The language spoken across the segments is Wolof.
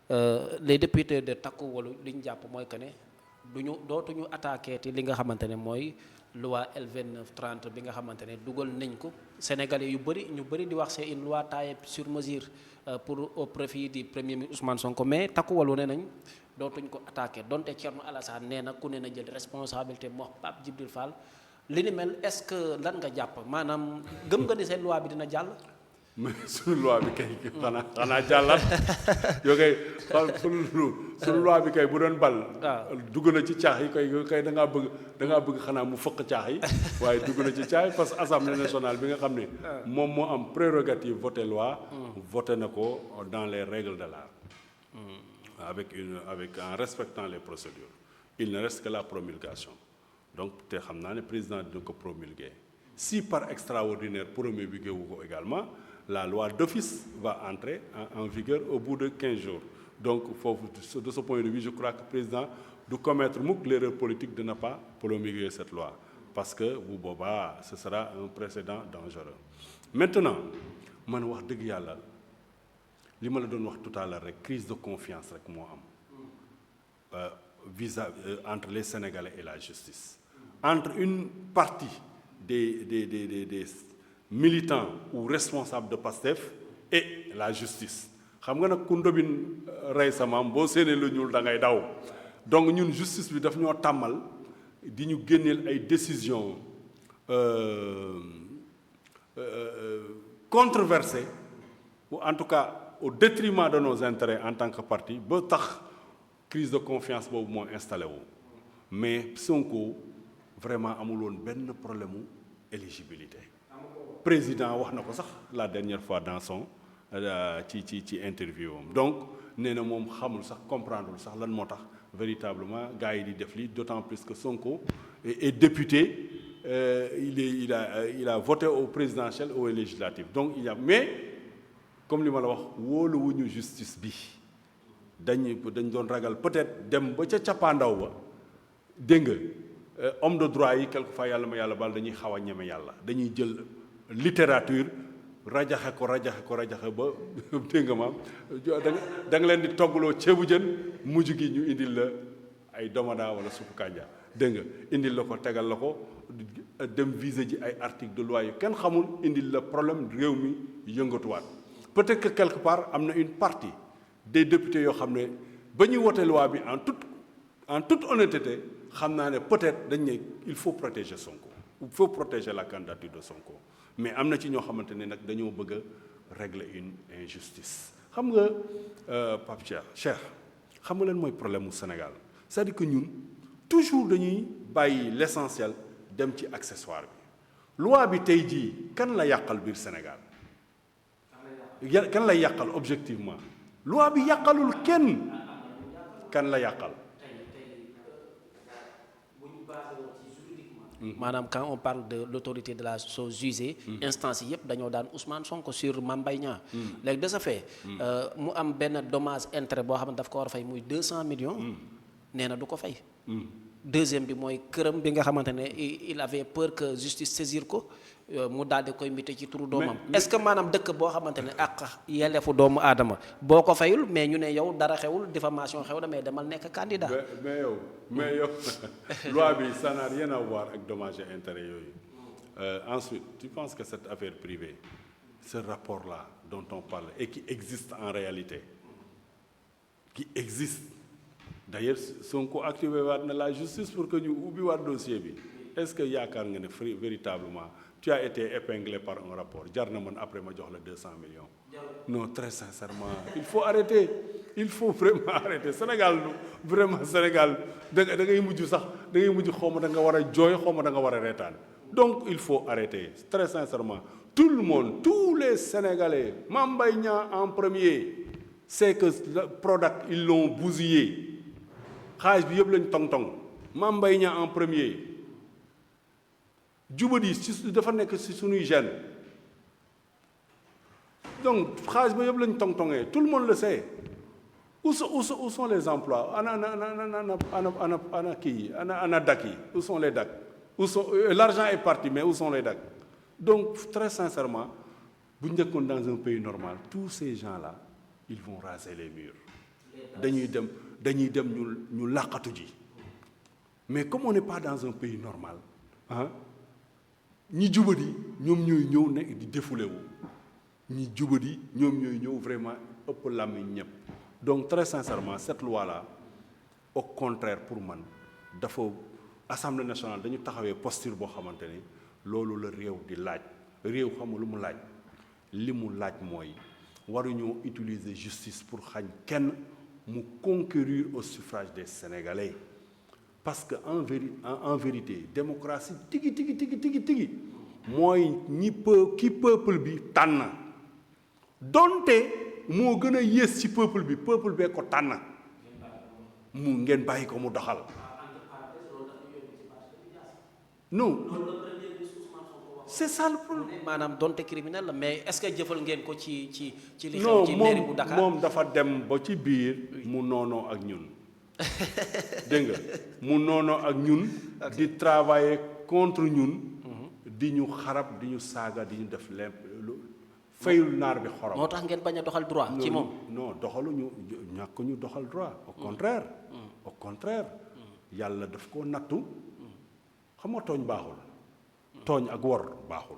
les députés de Takku Wallu li ñu jàpp mooy que ne dootuñu attaqué ti li nga xamante ne mooy loi L2930 bi nga xamante ne dugal nañ ko Sénégalais ñu bëri di wax c'est une loi taillée sur mesure pour au profit du premier ministre Ousmane Sonko mais Takku Wallu ne nañ dootuñ ko attaqué donte Thierno Alassane nee na ku ne na jël responsabilité moo Pape Djibril Fall li ni mel est-ce que lan nga jàpp maanaam gëm nga ni seen loi bi dina jàll. mais suñu loi bi kay xanaa jàllat yoo kay suñu loi bi kay bu doon bal dugg na ci caax yi kay da ngaa bëgg xanaa mu fëq caax yi waaye dugg na ci caax yi parce que assemblée nationale bi nga xam ne moom moo am prérogative voter loi voté na ko dans les règles de l'art avec en respectant les procédures il ne reste que la promulgation donc te xam naa ne président dina ko promulguer si par extraordinaire promulgué wu ko également la loi d'office va entrer en vigueur au bout de 15 jours donc foofu de ce point de vue je crois que le président du commettre mukk l'erreur politique de ne pas promulguer cette loi parce que bu boobaa ce sera un précédent dangereux maintenant man wax dëgg yàlla li ma la doon wax tout à l'heure rek crise de confiance rek moo am entre les Sénégalais et la justice entre une partie des militants ou responsables de PASTEF et la justice xam nga nag ku ndobin rey sa maam boo séenee lu ñuul da ngay daw donc ñun justice bi daf ñoo tàmmal di ñu génneel ay décisions controversées ou en tout cas au détriment de nos intérêts en tant que parti ba tax crise de confiance boobu moo installé wu mais Sonko vraiment amul woon benn problème mu éligibilité président wax na ko sax la dernière fois dans son ci interview am donc nee na moom xamul sax comprendre sax lan moo tax véritablement gars yi di def lii d'autant plus que Sonko est député il a voté au présidentiel ou au législatif donc il y a mais comme li ma la wax wóoluwuñu justice bi dañ doon ragal peut-être dem ba ca cappaandaw ba dégg nga homme de droit yi quelquefois yàlla ma yàlla baal dañuy xaw a ñeme yàlla dañuy jël littérature rajaxe ko ba dégg nga maam da nga leen di toggaloo ceebu jën mujj gi ñu indil la ay domada wala suppu kànja dégg nga indil la ko tegal la ko dem viser ji ay article de loi yu kenn xamul indil la problème réew mi yëngatuwaat peut-être que quelque part am na une partie des députés yoo xam ne ba ñuy wote loi bi en toute honnêteté xam naa ne peut-être dañ ne il faut protéger Sonko il faut protéger la candidature de Sonko mais am na ci ñoo xamante ne nag dañoo bëgg a régler une injustice xam nga Pape Cheikh xam nga leen mooy problème mu Sénégal c'est-à-dire que ñun toujours dañuy bàyyi l'essentiel dem ci accessoire bi loi bi tey jii kan la yàqal biir Sénégal kan lay yàqal objectivement loi bi yàqalul kenn kan la yàqal maanaam quand on parle de l'autorité de la chose jugée instance yi yëpp dañoo daan Ousmane Sonko sur Mame Mbaye Niang léegi de ce fait mu am benn dommage intérêt boo xam ne daf ko war a fay muy 200 millions nee na du ko fay deuxième bi mooy këram bi nga xamante ne il avait peur que justice saisir ko mu daal di koy mbite ci turu doomam est-ce que maanaam dëkk boo xamante ne ak yelleefu doomu aadama boo ko fayul mais ñu ne yow dara xewul diffamation xew na mais demal nekk candidat mais yow loi bi ça n'a rien à voir ak dommages et intérêts yooyu ensuite tu penses que cette affaire privée ce rapport-là dont on parle et qui existe en réalité qui existe d'ailleurs Sonko activé waat na la justice pour que ñu ubbi waat dossier bi est-ce que yaakaar nga ne véritablement tu as été épinglé par un rapport jar na man après ma jox la 200 millions non très sincèrement il faut arrêter il faut vraiment arrêter Sénégal vraiment Sénégal da ngay mujj sax da ngay mujj xaw ma da nga war a jooy xaw ma da nga war a reetaan donc il faut arrêter très sincèrement tout le monde tous les Sénégalais Mame Mbaye Niang en premier c'est que Prodac ils l'ont bousillé xaalis bi yëpp lañ tong-tong Mame Mbaye Niang en premier jubadi ci dafa nekk ci suñuy gène donc xaalis ba yëpp lañ tong-tongee tout le monde le sait où sont les emplois ana kii ana DAC yi où sont les DAC où sont l'argent est parti mais où sont les DAC donc très sincèrement bu njëkkoon dans un pays normal tous ces gens-là ils vont raser les murs dañuy dem ñu làqatu ji mais comme on n'est pas dans un pays normal ah ñi jubadi ñoom ñooy ñëw nekk di défoulé wu ñi jubadi ñoom ñooy ñëw vraiment ëpp làmmiñ ñëpp donc très sincèrement cette loi là au contraire pour man dafa assemblée nationale dañu taxawee posture boo xamante ni loolu la réew di laaj réew xam nga lu mu laaj li mu laaj mooy waruñoo utiliser justice pour xañ kenn mu concourir au suffrage des Sénégalais parce que en vérité démocratie tigi mooy ki peuple bi tànn donte moo gën a yées ci peuple bee ko tànn mu ngeen bàyyi ko mu doxal non c'est ça le problème. maanaam donte criminel la mais est-ce que jëfal ngeen ko ci li xew ci mairie bu Dakar moom dafa dem ba ci biir mu noonoo ak ñun dégg nga mu noonoo ak ñun di travailler contre ñun di ñu xarab di ñu saaga di ñu def lépp fayul naar bi xorom. moo tax ngeen bañ a doxal droit ci moom. non doxaluñu ñàkk ñu doxal droit au contraire yàlla daf koo nattu xam nga tooñ baaxul tooñ ak wor baaxul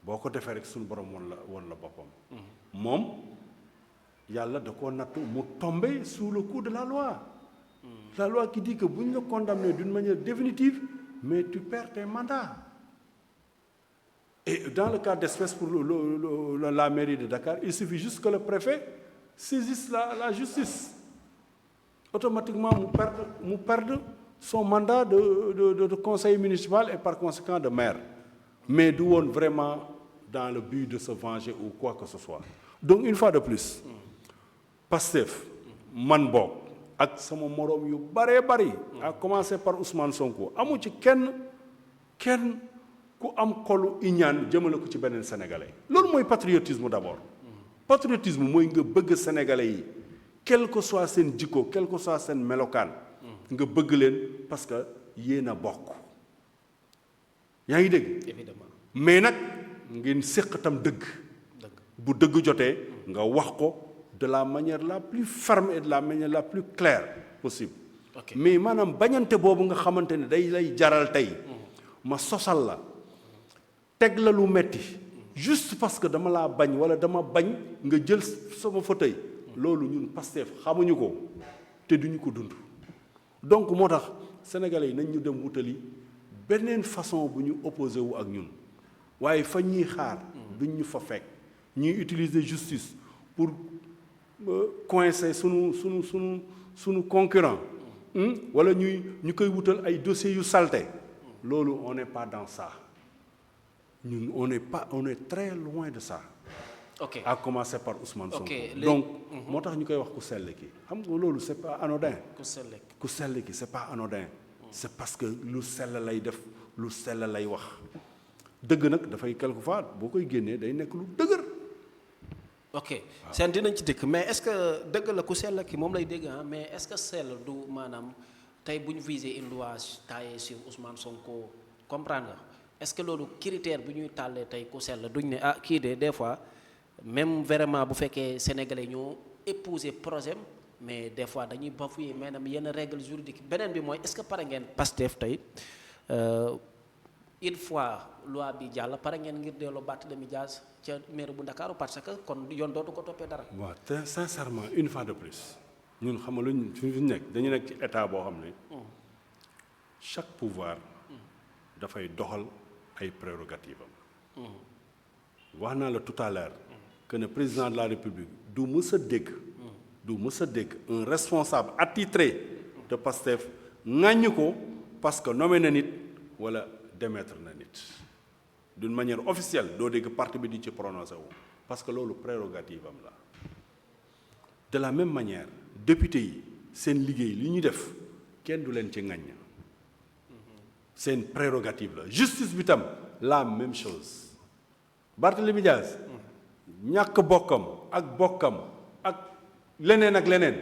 boo ko defee rek suñu borom won la boppam moom yàlla da koo nattu mu tombé sous le coup de la loi qui dit que bu ñu la condamné d'une manière définitive mais tu perds tes mandats et dans le cas d'espèce pour la mairie de Dakar il suffit juste que le préfet saisisse la justice automatiquement mu perdre son mandat de conseiller municipal et par conséquent de maire mais du woon vraiment dans le but de se venger ou quoi que ce soit donc une fois de plus Pastef man boog ak sama moroom yu bëree bëri à commencer par Ousmane Sonko amu ci kenn ku am xolu iñaan jëmale ko ci beneen sénégalais loolu mooy patriotisme d'abord patriotisme mooy nga bëgg sénégalais yi quel que soit seen jikko quel que soit seen melokaan nga bëgg leen parce que yéen a bokk yaa ngi dégg évidemment mais nag ngeen séq tam dëgg bu dëgg jotee nga wax ko de la manière la plus ferme et de la manière la plus claire possible mais maanaam bañante boobu nga xamante ne day lay jaral tey ma sosal la teg la lu metti juste parce que dama laa bañ wala dama bañ nga jël sama fauteuil loolu ñun Pastef xamuñu ko te duñu ko dund donc moo tax sénégalais yi nañ ñu dem wutali beneen façon bu ñu opposé wu ak ñun waaye fa ñuy xaar duñ ñu fa fekk ñuy utiliser justice pour coincer sunu concurrent wala ñu koy wutal ay dossiers yu salté loolu on n'est pas dans ça ñun on est très loin de ça. ok à commencer par Ousmane Sonko. donc moo tax ñu koy wax ku sell ki xam nga loolu c'est pas anodin. ku sell ki c'est pas anodin. c'est parce que lu sell lay def lu sell lay wax dëgg nag dafay quelquefois boo koy génnee day nekk lu dëgër. ok seen dinañ ci dëkk mais est-ce que dëgg la ku sell ki moom lay dégg mais est-ce que sell du maanaam tey bu ñu viser une loi taillée sur Ousmane Sonko comprendre nga est-ce que loolu critère bu ñuy tàllee tey ku sell duñ ne kii de des fois. même vraiment bu fekkee sénégalais ñoo épouser projet mais des fois dañuy bafouer maanaam yenn règles juridiques beneen bi mooy est-ce que pare ngeen Pastef tey une fois loi bi jàll pare ngeen ngir delloo Barthélémy Dias ca maire bu Ndakaaru parce que kon yoon dootu ko toppee dara. waaw te sincèrement une fois de plus ñun xam nga luñ fi nekk dañu nekk ci état boo xam ne chaque pouvoir dafay doxal ay prérogatives am. wax naa la tout à l'heure que le président de la République du mës a dégg un responsable attitré de Pastef ŋàññ ko parce que nommé na nit wala démettre na nit d'une manière officielle doo dégg parti bi di ci prononcé wu parce que loolu prérogative am la de la même manière député yi seen liggéey li ñu def kenn du leen ci ŋàññ seen prérogative la justice bi tam la même chose Barthélémy Dias ñàkk bokkam ak leneen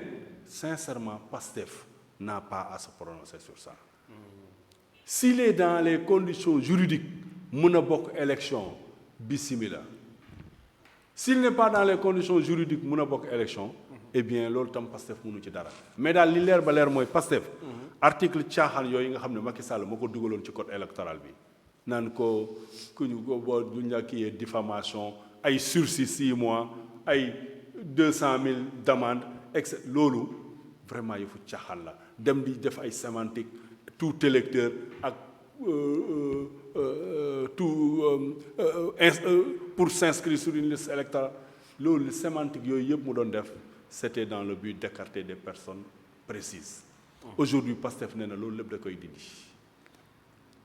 sincèrement Pastef n'a pas à se prononcer sur ça s'il est dans les conditions juridiques mën a bokk élection bismillah s'il n'est pas dans les conditions juridiques mën a bokk élection eh bien loolu tam Pastef mënu ci dara mais daal li leer ba leer mooy Pastef article caaxaan yooyu nga xam ne Macky Sall moo ko dugaloon ci code électoral bi naan ko ku ñu ko boo du ñu kii diffamation ay sursis 6 mois ay 200 000 d'amende etc loolu vraiment yëfu caaxaan la dem di def ay sémantique tout électeur ak pour s'inscrire sur une liste électorale loolu sémantique yooyu yëpp mu doon def c'était dans le but d'écarter des personnes précises. Aujourd'hui Pastef nee na loolu lépp da koy dindi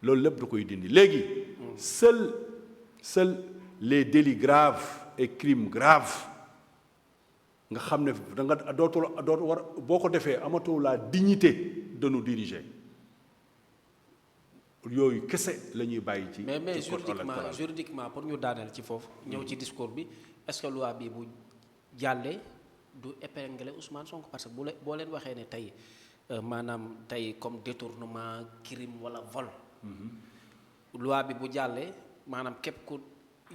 loolu lépp da koy dindi léegi seuls les délits graves et crimes graves nga xam ne da nga dootu war boo ko defee amatoo la dignité de nous diriger yooyu kese la ñuy bàyyi ci. mais juridiquement pour ñu daaneel ci foofu. ñëw ci discours bi est-ce que loi bi bu jàllee du épingler Ousmane Sonko parce que boo leen waxee ne tey maanaam tey comme détournement crime wala vol. loi bi bu jàllee maanaam képp ku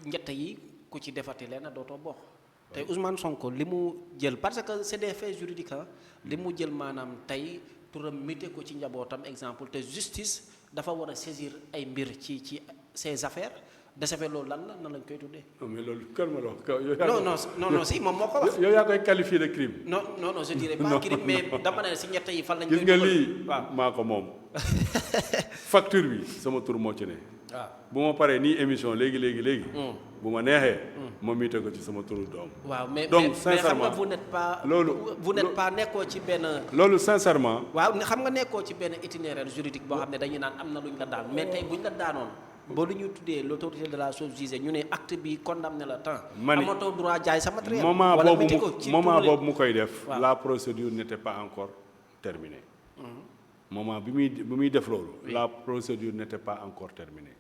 ñett yi ku ci defati leen dootoo bokk. tey Ousmane Sonko li mu jël parce que c'est des faits juridiques li mu jël maanaam tey turam mité ko ci njabootam exemple te justice dafa war a saisir ay mbir ci ces affaires de ce fait loolu lan lañ koy tuddee. non mais loolu kër ma la wax. non si moom moo ko wax. yow yaa koy qualifier de crime. non je dirais pas crime mais dama ne si ñett yi fan lañ koy. gis nga lii maa ko moom. facture bi sama tur moo ci ne. waaw bu ma paree nii émission léegi. bu ma neexee. ma miite ko ci sama turu doom. waaw mais donc sincèrement mais xam nga vous n'êtes pas. loolu vous n'êtes pas nekkoo ci benn. loolu sincèrement. waaw xam nga nekkoo ci benn itinéraire juridique boo xam ne dañuy naan am na lu ñu la daan mais tey bu ñu la daanoon. ba lu ñu tuddee l'autorité de la chose jugée ñu ne acte bi condamné la temps. amatoo droit jaay sa matériel. moment boobu mu koy def. la procédure n'était pas encore terminée. moment bi muy def loolu. la procédure n'était pas encore terminée.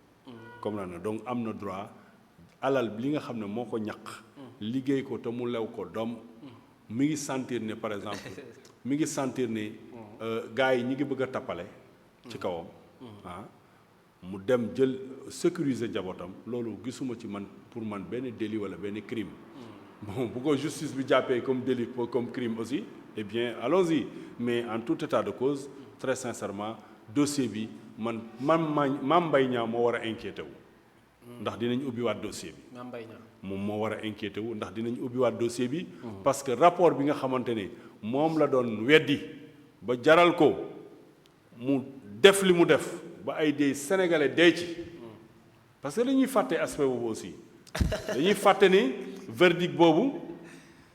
comme na donc am na droit alal li nga xam ne moo ko ñaq. liggéey ko te mu lew ko doom. mi ngi sentir ne par exemple mi ngi sentir ne gars yi ñi ngi bëgg a tappale. ci kawam mu dem jël sécuriser njabootam loolu gisuma ci man pour man benn délit wala benn crime. bon bu ko justice bi jàppee comme délit comme crime aussi eh bien allons-y mais en tout état de cause très sincèrement dossier bi Mame Mbaye Niang moo war a inquiété wu. ndax dinañ ubbiwaat dossier bi. Mame Mbaye Niang moom moo war a inquiété wu ndax dinañ ubbiwaat dossier bi. parce que rapport bi nga xamante ne moom la doon weddi ba jaral ko mu def li mu def. ba ay des sénégalais dee ci parce que dañuy fàtte aspect boobu aussi dañuy fàtte ni verdict boobu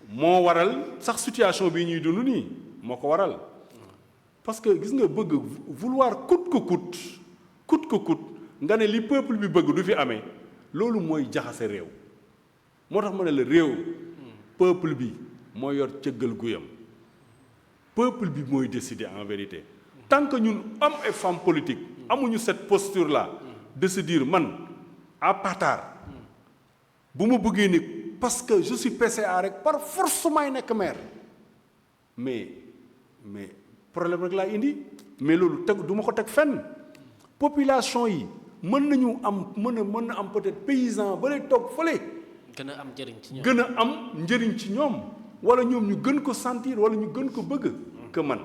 moo waral sax situation bii ñuy dund nii moo ko waral parce que gis nga bëgg vouloir coûte que coûte nga ne li peuple bi bëgg du fi amee loolu mooy jaxase réew moo tax ma ne la réew peuple bi moo yor cëggal guyam peuple bi mooy décider en vérité tant que ñun hommes et femmes politiques amuñu cette posture là de se dire man à Patar bu ma bëggee ni parce que je suis PCA rek par force may nekk maire mais problème rek laa indi mais loolu teg du ma ko teg fenn population yi mën na am peut-être paysan ba lay toog fële. gën a am njëriñ ci ñoom gën a am njëriñ ci ñoom wala ñoom ñu gën ko sentir wala ñu gën ko bëgg que man.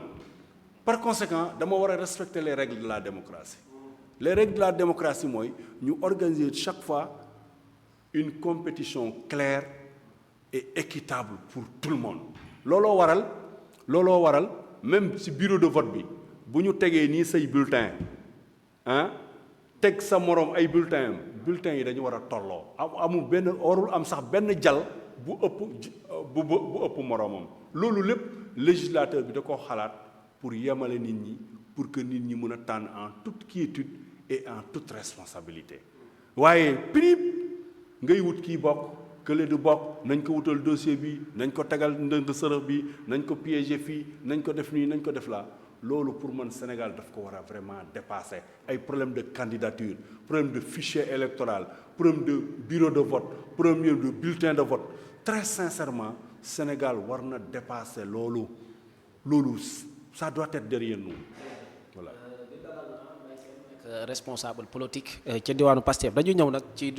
Par conséquent dama war a respecter les règles de la démocratie les règles de la démocratie mooy ñu organiser chaque fois une compétition claire et équitable pour tout le monde looloo waral même ci bureau de vote bi bu ñu tegee nii say bulletin teg sa moroom ay bulletins yi dañu war a tolloo amul warul am sax benn jal bu ëpp moroomam loolu lépp législateur bi da koo xalaat pour yemale nit ñi pour que nit ñi mën a tànn en toute quiétude et en toute responsabilité waaye prix ngay wut kii bokk kële du bokk nañ ko wutal dossier bi nañ ko tegal ndënd sërëx bi nañ ko piéger fii nañ ko def nii nañ ko def laa loolu pour man Sénégal daf ko war a vraiment dépasser ay problème de candidature problème de fichier électoral problème de bureau de vote problème de bulletin de vote très sincèrement Sénégal war na dépasser loolu ça doit être derrière nous voilà. responsable politique ca diwaanu Pastef dañu ñëw nag ci